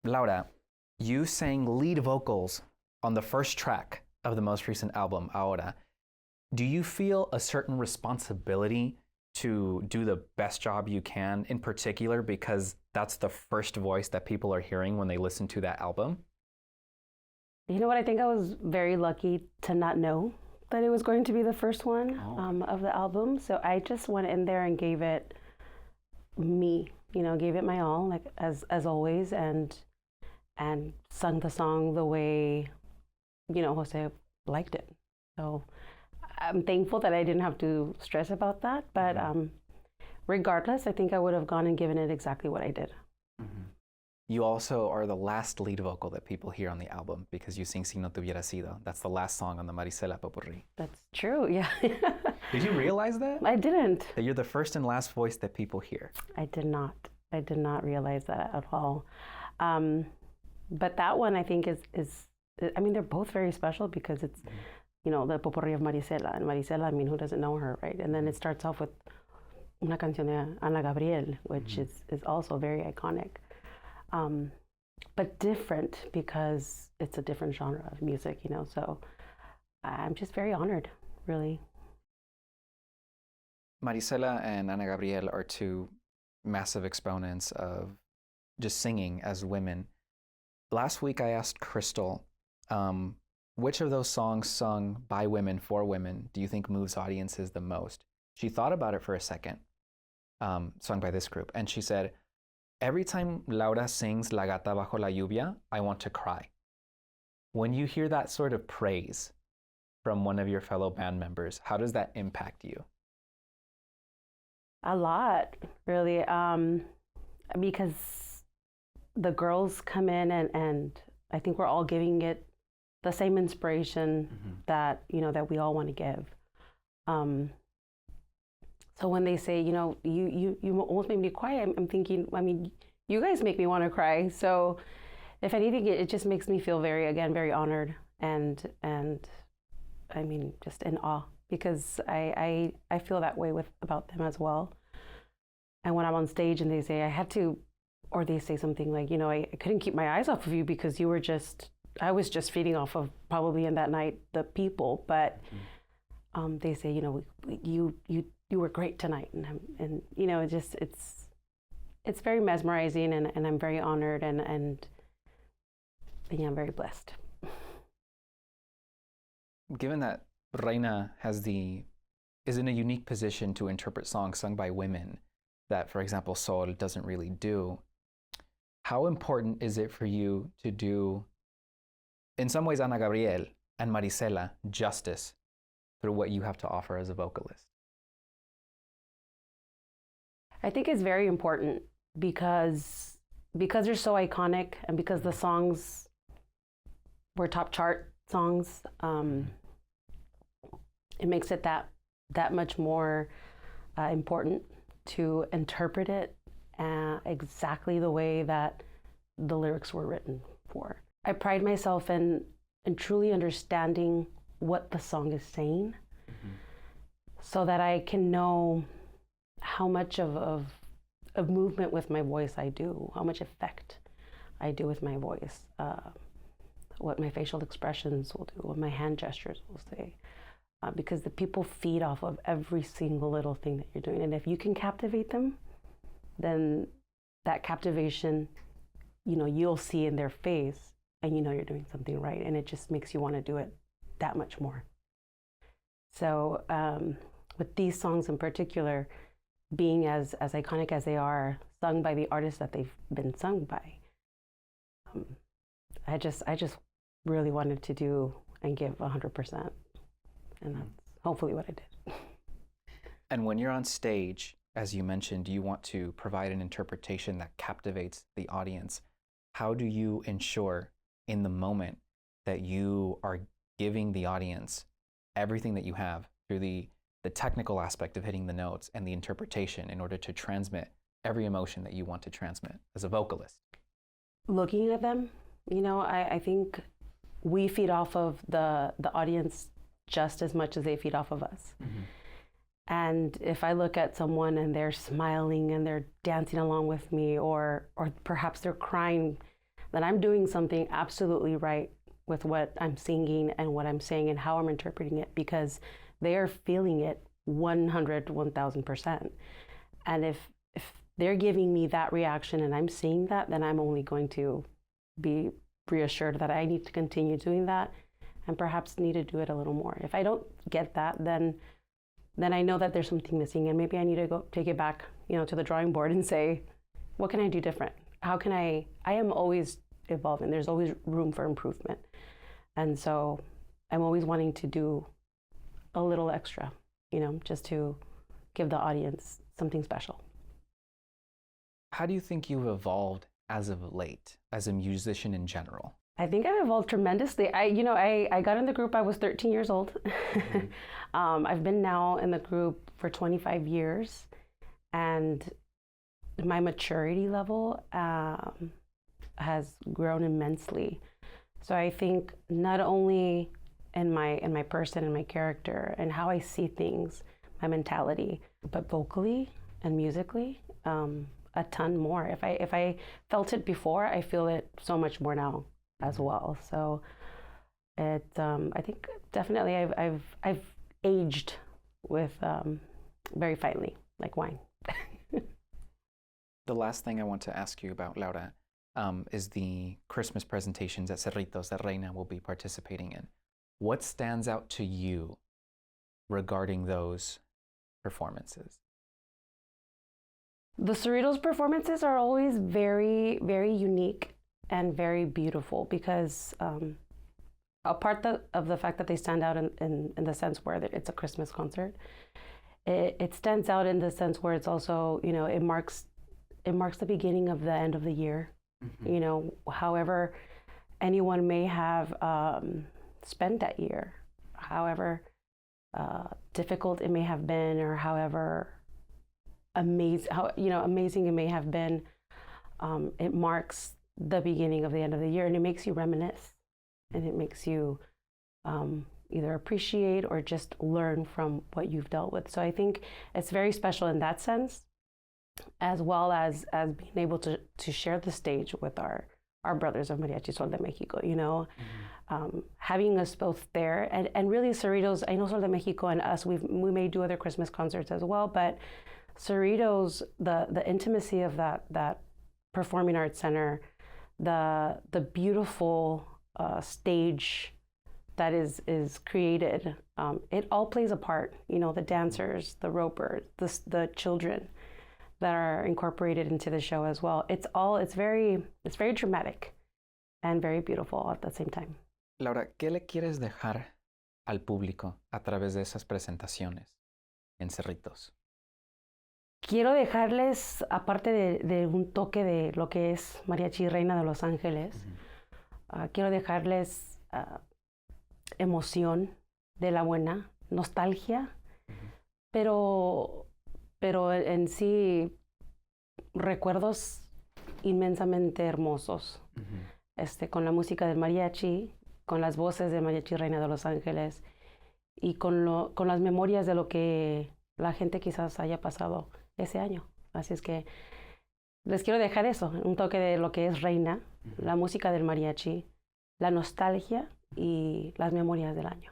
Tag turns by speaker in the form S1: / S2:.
S1: Laura, you sang lead vocals on the first track of the most recent album, Ahora. Do you feel a certain responsibility to do the best job you can, in particular because that's the first voice that people are hearing when they listen to that album?
S2: You know what? I think I was very lucky to not know that it was going to be the first one of the album. So I just went in there and gave it me, gave it my all, like as always, and sung the song the way, Jose liked it. So I'm thankful that I didn't have to stress about that. But regardless, I think I would have gone and given it exactly what I did.
S1: Mm-hmm. You also are the last lead vocal that people hear on the album because you sing Si No Te Hubiera Sido. That's the last song on the Marisela Popurrí.
S2: That's true, yeah.
S1: Did you realize that?
S2: I didn't.
S1: That you're the first and last voice that people hear?
S2: I did not. I did not realize that at all. But that one I think is they're both very special because it's, the Popurrí of Marisela. And Marisela, who doesn't know her, right? And then it starts off with una canción de Ana Gabriel, which is also very iconic. But different because it's a different genre of music, so I'm just very honored, really.
S1: Marisela and Ana Gabriel are two massive exponents of just singing as women. Last week I asked Crystal, which of those songs sung by women for women do you think moves audiences the most? She thought about it for a second, sung by this group, and she said, every time Laura sings La Gata Bajo la Lluvia, I want to cry. When you hear that sort of praise from one of your fellow band members, how does that impact you?
S2: A lot, really, because the girls come in and I think we're all giving it the same inspiration that, that we all want to give. So when they say, you almost made me cry, I'm thinking, you guys make me want to cry. So if anything, it just makes me feel very honored and just in awe because I feel that way about them as well. And when I'm on stage and they say I had to, or they say something like, I couldn't keep my eyes off of you because I was just feeding off of probably in that night the people, but they say, you were great tonight, and it's very mesmerizing, and I'm very honored, and yeah, I'm very blessed.
S1: Given that Reyna is in a unique position to interpret songs sung by women that, for example, Sol doesn't really do, how important is it for you to do, in some ways, Ana Gabriel and Marisela justice through what you have to offer as a vocalist?
S2: I think it's very important because they're so iconic and because the songs were top chart songs, it makes it that much more important to interpret it exactly the way that the lyrics were written for. I pride myself in truly understanding what the song is saying so that I can know how much of movement with my voice I do, how much effect I do with my voice, what my facial expressions will do, what my hand gestures will say, because the people feed off of every single little thing that you're doing. And if you can captivate them, then that captivation, you'll see in their face and you're doing something right. And it just makes you want to do it that much more. So with these songs in particular, being as iconic as they are, sung by the artists that they've been sung by, I just really wanted to do and give 100%, and that's hopefully what I did.
S1: And when you're on stage, as you mentioned, you want to provide an interpretation that captivates the audience. How do you ensure in the moment that you are giving the audience everything that you have through the technical aspect of hitting the notes and the interpretation in order to transmit every emotion that you want to transmit as a vocalist?
S2: Looking at them, I think we feed off of the audience just as much as they feed off of us. And if I look at someone and they're smiling and they're dancing along with me, or perhaps they're crying then I'm doing something absolutely right with what I'm singing and what I'm saying and how I'm interpreting it, because they are feeling it 100, 1000%. And if they're giving me that reaction and I'm seeing that, then I'm only going to be reassured that I need to continue doing that and perhaps need to do it a little more. If I don't get that, then I know that there's something missing, and maybe I need to go take it back, to the drawing board and say, what can I do different? How can I am always evolving. There's always room for improvement. And so I'm always wanting to do a little extra, just to give the audience something special.
S1: How do you think you've evolved as of late, as a musician in general?
S2: I think I've evolved tremendously. I got in the group, I was 13 years old. Mm-hmm. I've been now in the group for 25 years, and my maturity level has grown immensely. So I think not only in my person and my character and how I see things, my mentality, but vocally and musically, a ton more. If I felt it before, I feel it so much more now as well. So it I think definitely I've aged with very finely, like wine.
S1: The last thing I want to ask you about, Laura, is the Christmas presentations at Cerritos that Reyna will be participating in. What stands out to you regarding those performances?
S2: The Cerritos performances are always very, very unique and very beautiful, because apart of the fact that they stand out in the sense where it's a Christmas concert, it stands out in the sense where it's also, it marks the beginning of the end of the year. Mm-hmm. However anyone may have spent that year, however difficult it may have been, or however amazing it may have been, it marks the beginning of the end of the year, and it makes you reminisce, and it makes you either appreciate or just learn from what you've dealt with. So I think it's very special in that sense, as well as being able to share the stage with our brothers of Mariachi Sol de Mexico, mm-hmm. Having us both there, and really Cerritos, I know Sol de Mexico and us, we may do other Christmas concerts as well, but Cerritos, the intimacy of that Performing Arts Center, the beautiful stage that is created, it all plays a part. The dancers, the ropers, the children that are incorporated into the show as well. It's very dramatic and very beautiful at the same time.
S1: Laura, ¿qué le quieres dejar al público a través de esas presentaciones en Cerritos?
S2: Quiero dejarles, aparte de un toque de lo que es Mariachi Reyna de Los Ángeles, uh-huh. Quiero dejarles emoción de la buena, nostalgia, uh-huh. pero en sí recuerdos inmensamente hermosos, uh-huh. Con la música del mariachi, con las voces de Mariachi Reyna de Los Ángeles, y con las memorias de lo que la gente quizás haya pasado ese año. Así es que les quiero dejar eso, un toque de lo que es Reina, uh-huh. la música del mariachi, la nostalgia y las memorias del año.